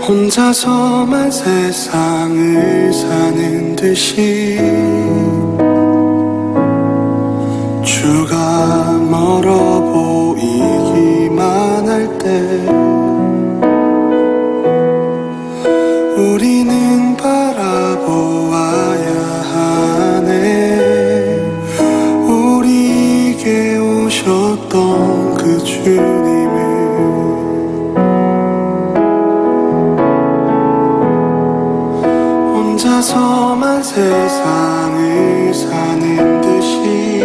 혼자서만 세상을 사는 듯이 주가 멀어 보이기만 할 때 우리는 바라보아야 하네. 우리에게 오셨던 그 주님을 혼자서만 세상을 사는 듯이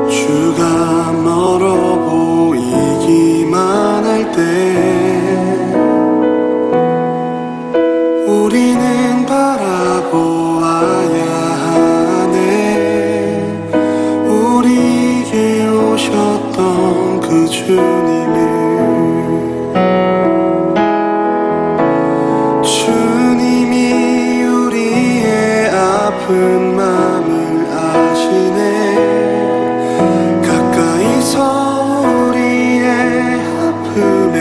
주가 멀어 보이기만 할 때 우리는 바라보아야 하네. 우리에게 오셨던 그 주님을 주님이 우리의 아픈 마음을 아시네. 가까이서 우리의 아픔에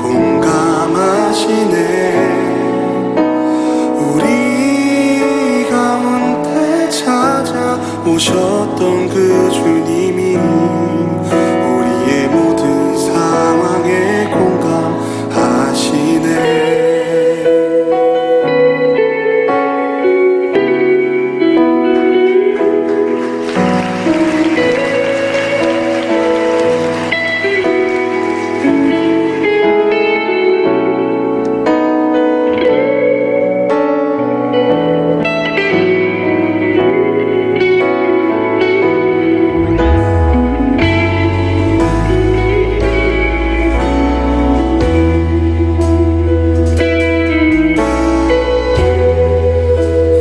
공감하시네. 우리 가운데 찾아오셨던 그 주님이 우리의 모든 상황에 공감하시네.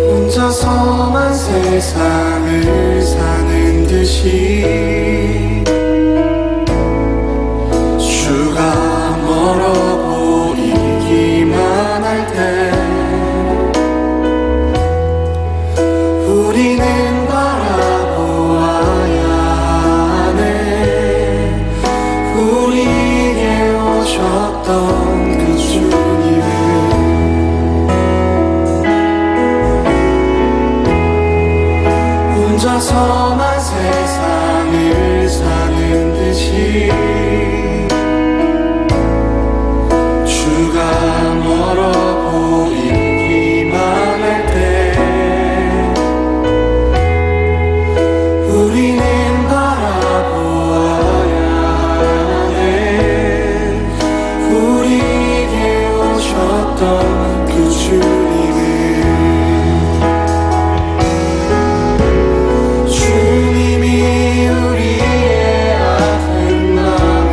혼자서만 세상을 사는 듯이 주가 멀어 보이기만 할 때 우리는 바라보아야 하네. 우리에게 오셨던 그 주님을 혼자서만 세상을 사는 듯이 주가 멀어 보이기만 할 때 우리는 바라보아야 하네. 우리에게 오셨던 그 주님을 주님이 우리의 아픈 마음을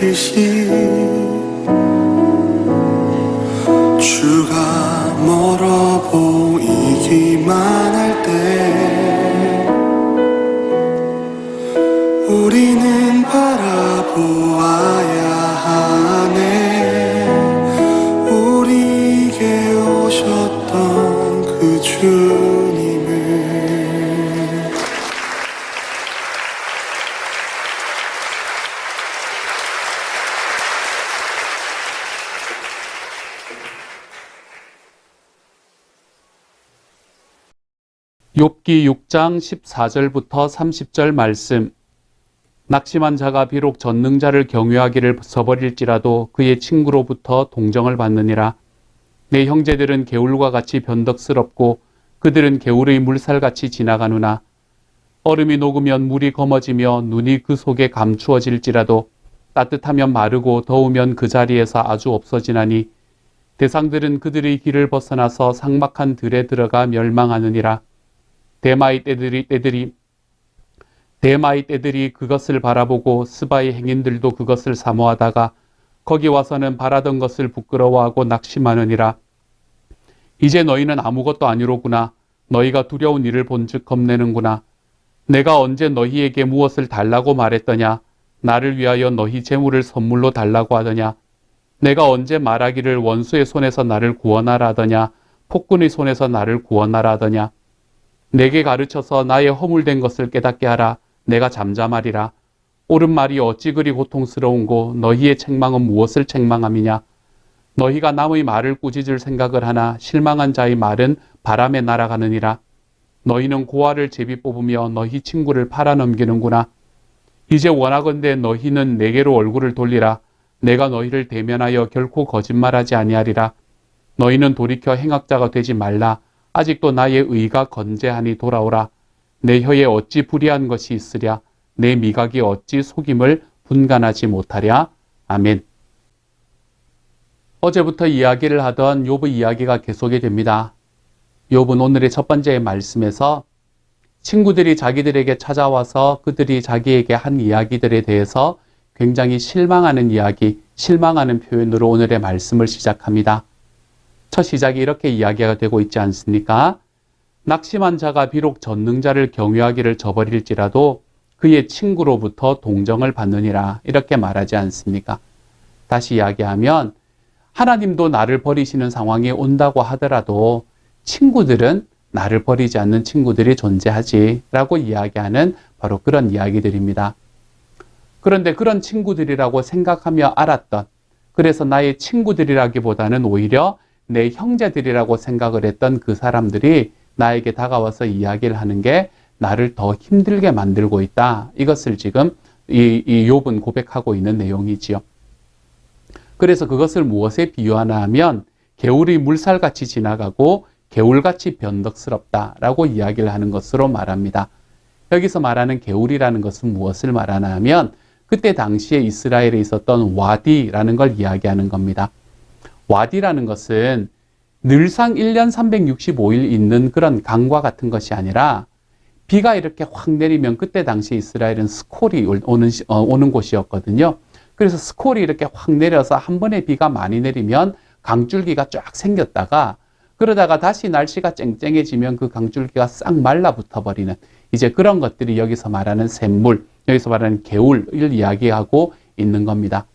듯이 주가 멀어 보이기만 할 때 우리는 바라보아야 하네. 우리에게 오셨던 그 주님을. 욥기 6장 14절부터 30절 말씀. 낙심한 자가 비록 전능자를 경외하기를 저버릴지라도 그의 친구로부터 동정을 받느니라. 내 형제들은 개울과 같이 변덕스럽고 그들은 개울의 물살같이 지나가누나. 얼음이 녹으면 물이 검어지며 눈이 그 속에 감추어질지라도 따뜻하면 마르고 더우면 그 자리에서 아주 없어지나니 대상들은 그들의 길을 벗어나서 삭막한 들에 들어가 멸망하느니라. 대마의 떼들이 그것을 바라보고 스바의 행인들도 그것을 사모하다가 거기 와서는 바라던 것을 부끄러워하고 낙심하느니라. 이제 너희는 아무것도 아니로구나. 너희가 두려운 일을 본즉 겁내는구나. 내가 언제 너희에게 무엇을 달라고 말했더냐. 나를 위하여 너희 재물을 선물로 달라고 하더냐. 내가 언제 말하기를 원수의 손에서 나를 구원하라 하더냐. 폭군의 손에서 나를 구원하라 하더냐. 내게 가르쳐서 나의 허물된 것을 깨닫게 하라. 내가 잠잠하리라. 옳은 말이 어찌 그리 고통스러운고 너희의 책망은 무엇을 책망함이냐. 너희가 남의 말을 꾸짖을 생각을 하나 실망한 자의 말은 바람에 날아가느니라. 너희는 고아를 제비 뽑으며 너희 친구를 팔아넘기는구나. 이제 원하건대 너희는 내게로 얼굴을 돌리라. 내가 너희를 대면하여 결코 거짓말하지 아니하리라. 너희는 돌이켜 행악자가 되지 말라. 아직도 나의 의가 건재하니 돌아오라. 내 혀에 어찌 불의한 것이 있으랴. 내 미각이 어찌 속임을 분간하지 못하랴. 아멘. 어제부터 이야기를 하던 욥의 이야기가 계속이 됩니다. 욥은 오늘의 첫 번째 말씀에서 친구들이 자기들에게 찾아와서 그들이 자기에게 한 이야기들에 대해서 굉장히 실망하는 이야기, 실망하는 표현으로 오늘의 말씀을 시작합니다. 첫 시작이 이렇게 이야기가 되고 있지 않습니까? 낙심한 자가 비록 전능자를 경외하기를 저버릴지라도 그의 친구로부터 동정을 받느니라. 이렇게 말하지 않습니까? 다시 이야기하면 하나님도 나를 버리시는 상황이 온다고 하더라도 친구들은 나를 버리지 않는 친구들이 존재하지 라고 이야기하는 바로 그런 이야기들입니다. 그런데 그런 친구들이라고 생각하며 알았던, 그래서 나의 친구들이라기보다는 오히려 내 형제들이라고 생각을 했던 그 사람들이 나에게 다가와서 이야기를 하는 게 나를 더 힘들게 만들고 있다. 이것을 지금 이 욥은 고백하고 있는 내용이지요. 그래서 그것을 무엇에 비유하나 하면 개울이 물살같이 지나가고 개울같이 변덕스럽다라고 이야기를 하는 것으로 말합니다. 여기서 말하는 개울이라는 것은 무엇을 말하나 하면 그때 당시에 이스라엘에 있었던 와디라는 걸 이야기하는 겁니다. 와디라는 것은 늘상 1년 365일 있는 그런 강과 같은 것이 아니라 비가 이렇게 확 내리면 그때 당시 이스라엘은 스콜이 오는 곳이었거든요. 그래서 스콜이 이렇게 확 내려서 한 번에 비가 많이 내리면 강줄기가 쫙 생겼다가 그러다가 다시 날씨가 쨍쨍해지면 그 강줄기가 싹 말라붙어 버리는 이제 그런 것들이 여기서 말하는 샘물, 여기서 말하는 개울을 이야기하고 있는 겁니다.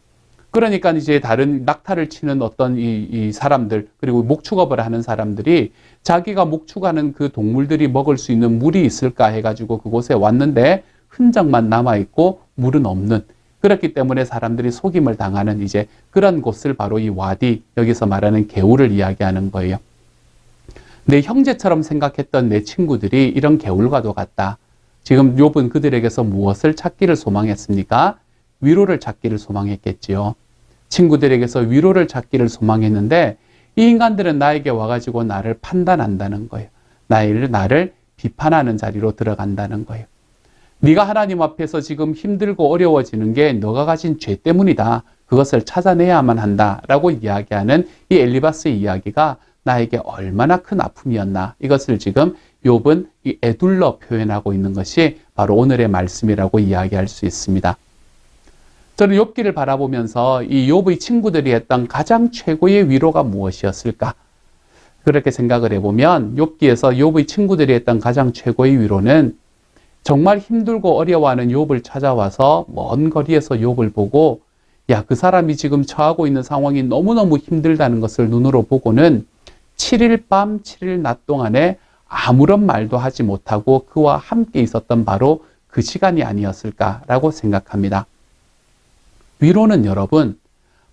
그러니까 이제 다른 낙타를 치는 어떤 이 사람들, 그리고 목축업을 하는 사람들이 자기가 목축하는 그 동물들이 먹을 수 있는 물이 있을까 해가지고 그곳에 왔는데 흔적만 남아있고 물은 없는, 그렇기 때문에 사람들이 속임을 당하는 이제 그런 곳을 바로 이 와디, 여기서 말하는 개울을 이야기하는 거예요. 내 형제처럼 생각했던 내 친구들이 이런 개울과도 같다. 지금 욥은 그들에게서 무엇을 찾기를 소망했습니까? 위로를 찾기를 소망했겠지요. 친구들에게서 위로를 찾기를 소망했는데 이 인간들은 나에게 와가지고 나를 판단한다는 거예요. 나를 비판하는 자리로 들어간다는 거예요. 네가 하나님 앞에서 지금 힘들고 어려워지는 게 너가 가진 죄 때문이다. 그것을 찾아내야만 한다. 라고 이야기하는 이 엘리바스의 이야기가 나에게 얼마나 큰 아픔이었나. 이것을 지금 욥은 이 애둘러 표현하고 있는 것이 바로 오늘의 말씀이라고 이야기할 수 있습니다. 저는 욥기를 바라보면서 이 욥의 친구들이 했던 가장 최고의 위로가 무엇이었을까? 그렇게 생각을 해보면 욥기에서 욥의 친구들이 했던 가장 최고의 위로는 정말 힘들고 어려워하는 욥을 찾아와서 먼 거리에서 욥을 보고 야, 그 사람이 지금 처하고 있는 상황이 너무너무 힘들다는 것을 눈으로 보고는 7일 밤 7일 낮 동안에 아무런 말도 하지 못하고 그와 함께 있었던 바로 그 시간이 아니었을까라고 생각합니다. 위로는 여러분,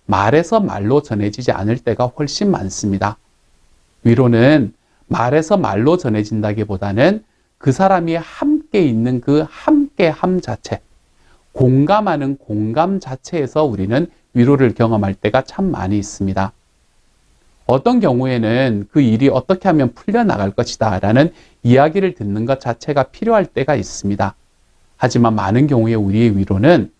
말에서 말로 전해지지 않을 때가 훨씬 많습니다. 위로는 말에서 말로 전해진다기보다는 그 사람이 함께 있는 그 함께함 자체, 공감하는 공감 자체에서 우리는 위로를 경험할 때가 참 많이 있습니다. 어떤 경우에는 그 일이 어떻게 하면 풀려나갈 것이다 라는 이야기를 듣는 것 자체가 필요할 때가 있습니다. 하지만 많은 경우에 우리의 위로는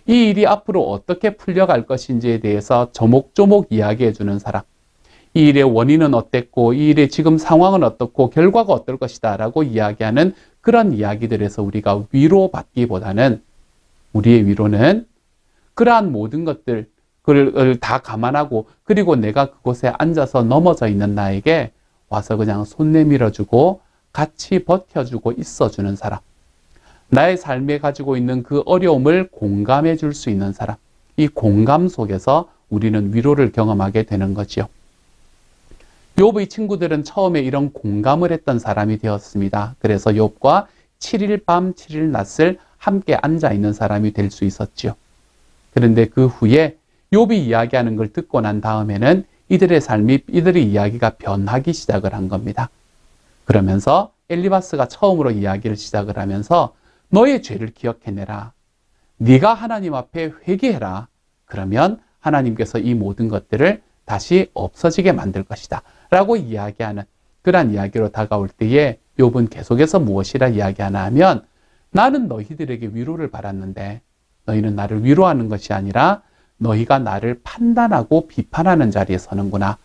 이 일이 앞으로 어떻게 풀려갈 것인지에 대해서 조목조목 이야기해 주는 사람, 이 일의 원인은 어땠고 이 일의 지금 상황은 어떻고 결과가 어떨 것이다 라고 이야기하는 그런 이야기들에서 우리가 위로받기보다는 우리의 위로는 그러한 모든 것들을 다 감안하고 그리고 내가 그곳에 앉아서 넘어져 있는 나에게 와서 그냥 손 내밀어주고 같이 버텨주고 있어주는 사람, 나의 삶에 가지고 있는 그 어려움을 공감해 줄 수 있는 사람, 이 공감 속에서 우리는 위로를 경험하게 되는 거지요. 욥의 친구들은 처음에 이런 공감을 했던 사람이 되었습니다. 그래서 욥과 7일 밤 7일 낮을 함께 앉아 있는 사람이 될 수 있었지요. 그런데 그 후에 욥이 이야기하는 걸 듣고 난 다음에는 이들의 삶이, 이들의 이야기가 변하기 시작을 한 겁니다. 그러면서 엘리바스가 처음으로 이야기를 시작을 하면서 너의 죄를 기억해내라. 네가 하나님 앞에 회개해라. 그러면 하나님께서 이 모든 것들을 다시 없어지게 만들 것이다 라고 이야기하는 그러한 이야기로 다가올 때에 욥은 계속해서 무엇이라 이야기하나 하면 나는 너희들에게 위로를 받았는데 너희는 나를 위로하는 것이 아니라 너희가 나를 판단하고 비판하는 자리에 서는구나.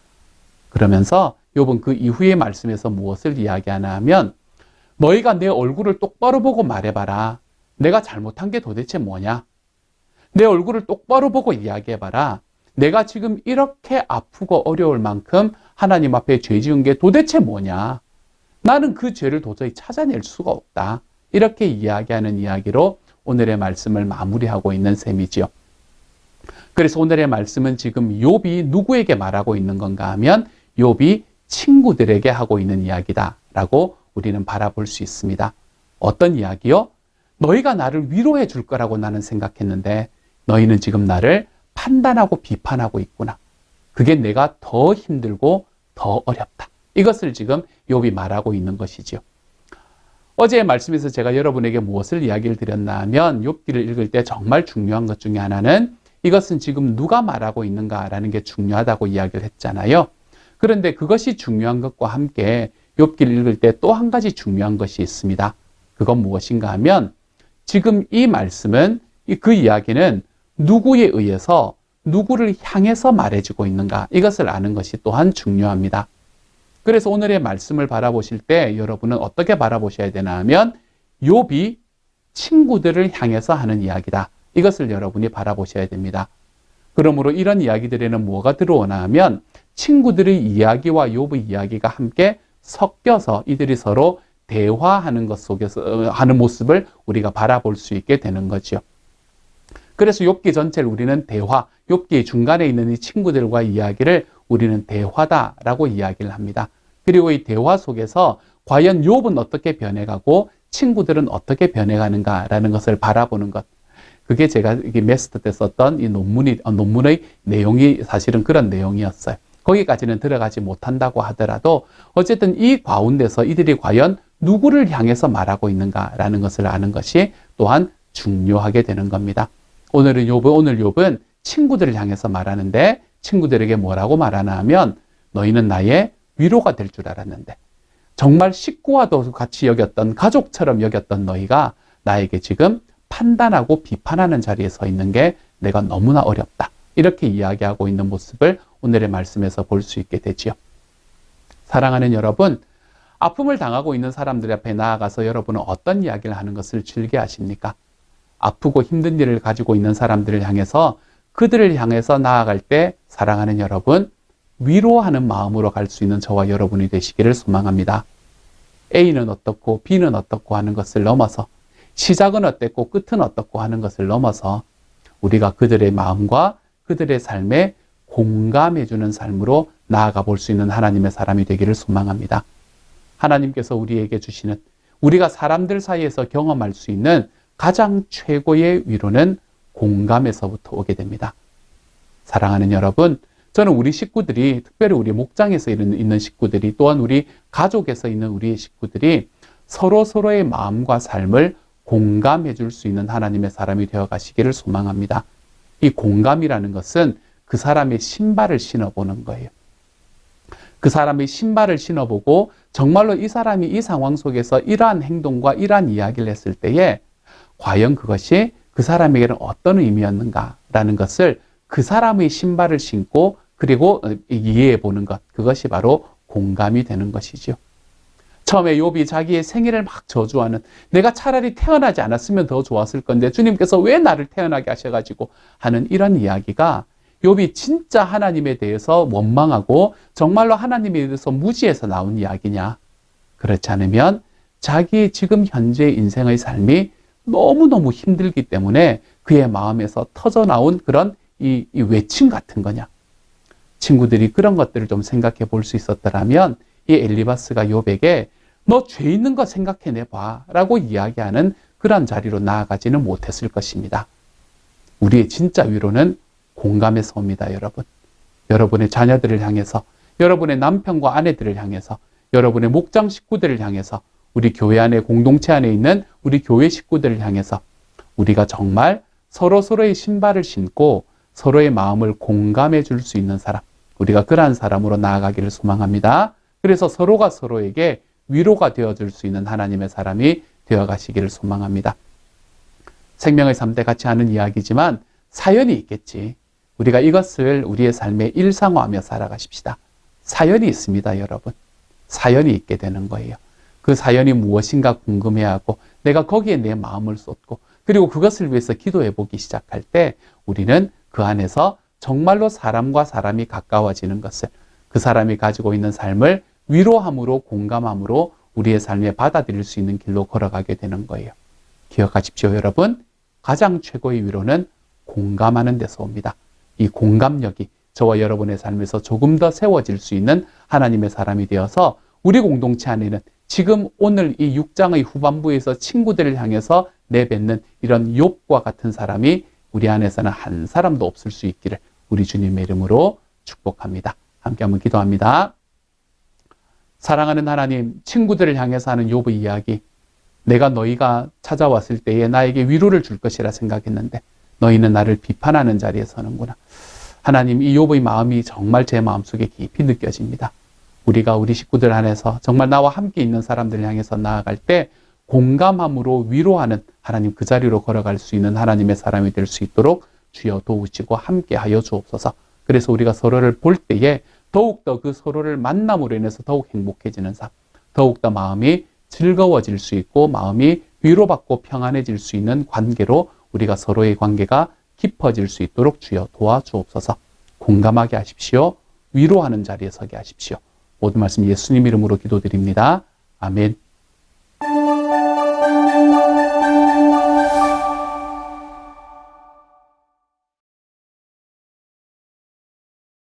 그러면서 욥은 그 이후의 말씀에서 무엇을 이야기하나 하면 너희가 내 얼굴을 똑바로 보고 말해봐라. 내가 잘못한 게 도대체 뭐냐? 내 얼굴을 똑바로 보고 이야기해봐라. 내가 지금 이렇게 아프고 어려울 만큼 하나님 앞에 죄 지은 게 도대체 뭐냐? 나는 그 죄를 도저히 찾아낼 수가 없다. 이렇게 이야기하는 이야기로 오늘의 말씀을 마무리하고 있는 셈이지요. 그래서 오늘의 말씀은 지금 욥이 누구에게 말하고 있는 건가 하면 욥이 친구들에게 하고 있는 이야기다라고 우리는 바라볼 수 있습니다. 어떤 이야기요? 너희가 나를 위로해 줄 거라고 나는 생각했는데 너희는 지금 나를 판단하고 비판하고 있구나. 그게 내가 더 힘들고 더 어렵다. 이것을 지금 욥이 말하고 있는 것이지요. 어제의 말씀에서 제가 여러분에게 무엇을 이야기를 드렸나 하면 욥기를 읽을 때 정말 중요한 것 중에 하나는 이것은 지금 누가 말하고 있는가라는 게 중요하다고 이야기를 했잖아요. 그런데 그것이 중요한 것과 함께 욥기를 읽을 때 또 한 가지 중요한 것이 있습니다. 그건 무엇인가 하면 지금 이 말씀은 그 이야기는 누구에 의해서 누구를 향해서 말해지고 있는가 이것을 아는 것이 또한 중요합니다. 그래서 오늘의 말씀을 바라보실 때 여러분은 어떻게 바라보셔야 되나 하면 욥이 친구들을 향해서 하는 이야기다. 이것을 여러분이 바라보셔야 됩니다. 그러므로 이런 이야기들에는 뭐가 들어오나 하면 친구들의 이야기와 욥의 이야기가 함께 섞여서 이들이 서로 대화하는 것 속에서 하는 모습을 우리가 바라볼 수 있게 되는 거죠. 그래서 욥기 전체를 우리는 대화, 욥기 중간에 있는 이 친구들과 이야기를 우리는 대화다라고 이야기를 합니다. 그리고 이 대화 속에서 과연 욥은 어떻게 변해가고 친구들은 어떻게 변해가는가라는 것을 바라보는 것. 그게 제가 메스터 때 썼던 이 논문의 내용이 사실은 그런 내용이었어요. 거기까지는 들어가지 못한다고 하더라도 어쨌든 이 가운데서 이들이 과연 누구를 향해서 말하고 있는가라는 것을 아는 것이 또한 중요하게 되는 겁니다. 오늘 욥은 친구들을 향해서 말하는데 친구들에게 뭐라고 말하나 하면 너희는 나의 위로가 될 줄 알았는데 정말 식구와도 같이 여겼던 가족처럼 여겼던 너희가 나에게 지금 판단하고 비판하는 자리에 서 있는 게 내가 너무나 어렵다. 이렇게 이야기하고 있는 모습을 오늘의 말씀에서 볼 수 있게 되지요. 사랑하는 여러분, 아픔을 당하고 있는 사람들 앞에 나아가서 여러분은 어떤 이야기를 하는 것을 즐겨 하십니까? 아프고 힘든 일을 가지고 있는 사람들을 향해서 그들을 향해서 나아갈 때 사랑하는 여러분, 위로하는 마음으로 갈 수 있는 저와 여러분이 되시기를 소망합니다. A는 어떻고 B는 어떻고 하는 것을 넘어서 시작은 어땠고 끝은 어떻고 하는 것을 넘어서 우리가 그들의 마음과 그들의 삶에 공감해주는 삶으로 나아가 볼 수 있는 하나님의 사람이 되기를 소망합니다. 하나님께서 우리에게 주시는 우리가 사람들 사이에서 경험할 수 있는 가장 최고의 위로는 공감에서부터 오게 됩니다. 사랑하는 여러분, 저는 우리 식구들이, 특별히 우리 목장에서 있는 식구들이, 또한 우리 가족에서 있는 우리의 식구들이 서로의 마음과 삶을 공감해 줄 수 있는 하나님의 사람이 되어 가시기를 소망합니다. 이 공감이라는 것은 그 사람의 신발을 신어보는 거예요. 그 사람의 신발을 신어보고 정말로 이 사람이 이 상황 속에서 이러한 행동과 이러한 이야기를 했을 때에 과연 그것이 그 사람에게는 어떤 의미였는가라는 것을 그 사람의 신발을 신고 그리고 이해해 보는 것, 그것이 바로 공감이 되는 것이죠. 처음에 욥이 자기의 생일을 막 저주하는, 내가 차라리 태어나지 않았으면 더 좋았을 건데 주님께서 왜 나를 태어나게 하셔가지고 하는 이런 이야기가 욥이 진짜 하나님에 대해서 원망하고 정말로 하나님에 대해서 무지해서 나온 이야기냐? 그렇지 않으면 자기 지금 현재의 인생의 삶이 너무너무 힘들기 때문에 그의 마음에서 터져나온 그런 이 외침 같은 거냐? 친구들이 그런 것들을 좀 생각해 볼 수 있었더라면 이 엘리바스가 욥에게 너 죄 있는 거 생각해내봐 라고 이야기하는 그런 자리로 나아가지는 못했을 것입니다. 우리의 진짜 위로는 공감에서 옵니다, 여러분. 여러분의 자녀들을 향해서, 여러분의 남편과 아내들을 향해서, 여러분의 목장 식구들을 향해서, 우리 교회 안에, 공동체 안에 있는 우리 교회 식구들을 향해서 우리가 정말 서로의 신발을 신고 서로의 마음을 공감해 줄 수 있는 사람, 우리가 그러한 사람으로 나아가기를 소망합니다. 그래서 서로가 서로에게 위로가 되어줄 수 있는 하나님의 사람이 되어가시기를 소망합니다. 생명의 3대 같이 하는 이야기지만 사연이 있겠지. 우리가 이것을 우리의 삶에 일상화하며 살아가십시다. 사연이 있습니다, 여러분. 사연이 있게 되는 거예요. 그 사연이 무엇인가 궁금해하고 내가 거기에 내 마음을 쏟고 그리고 그것을 위해서 기도해 보기 시작할 때 우리는 그 안에서 정말로 사람과 사람이 가까워지는 것을, 그 사람이 가지고 있는 삶을 위로함으로 공감함으로 우리의 삶에 받아들일 수 있는 길로 걸어가게 되는 거예요. 기억하십시오, 여러분. 가장 최고의 위로는 공감하는 데서 옵니다. 이 공감력이 저와 여러분의 삶에서 조금 더 세워질 수 있는 하나님의 사람이 되어서 우리 공동체 안에는 지금 오늘 이 6장의 후반부에서 친구들을 향해서 내뱉는 이런 욥과 같은 사람이 우리 안에서는 한 사람도 없을 수 있기를 우리 주님의 이름으로 축복합니다. 함께 한번 기도합니다. 사랑하는 하나님, 친구들을 향해서 하는 욥의 이야기, 내가 너희가 찾아왔을 때에 나에게 위로를 줄 것이라 생각했는데 너희는 나를 비판하는 자리에 서는구나. 하나님, 이 욥의 마음이 정말 제 마음속에 깊이 느껴집니다. 우리가 우리 식구들 안에서 정말 나와 함께 있는 사람들을 향해서 나아갈 때 공감함으로 위로하는 하나님, 그 자리로 걸어갈 수 있는 하나님의 사람이 될 수 있도록 주여 도우시고 함께하여 주옵소서. 그래서 우리가 서로를 볼 때에 더욱더 그 서로를 만남으로 인해서 더욱 행복해지는 삶, 더욱더 마음이 즐거워질 수 있고 마음이 위로받고 평안해질 수 있는 관계로 우리가 서로의 관계가 깊어질 수 있도록 주여 도와주옵소서. 공감하게 하십시오. 위로하는 자리에 서게 하십시오. 모든 말씀 예수님 이름으로 기도드립니다. 아멘.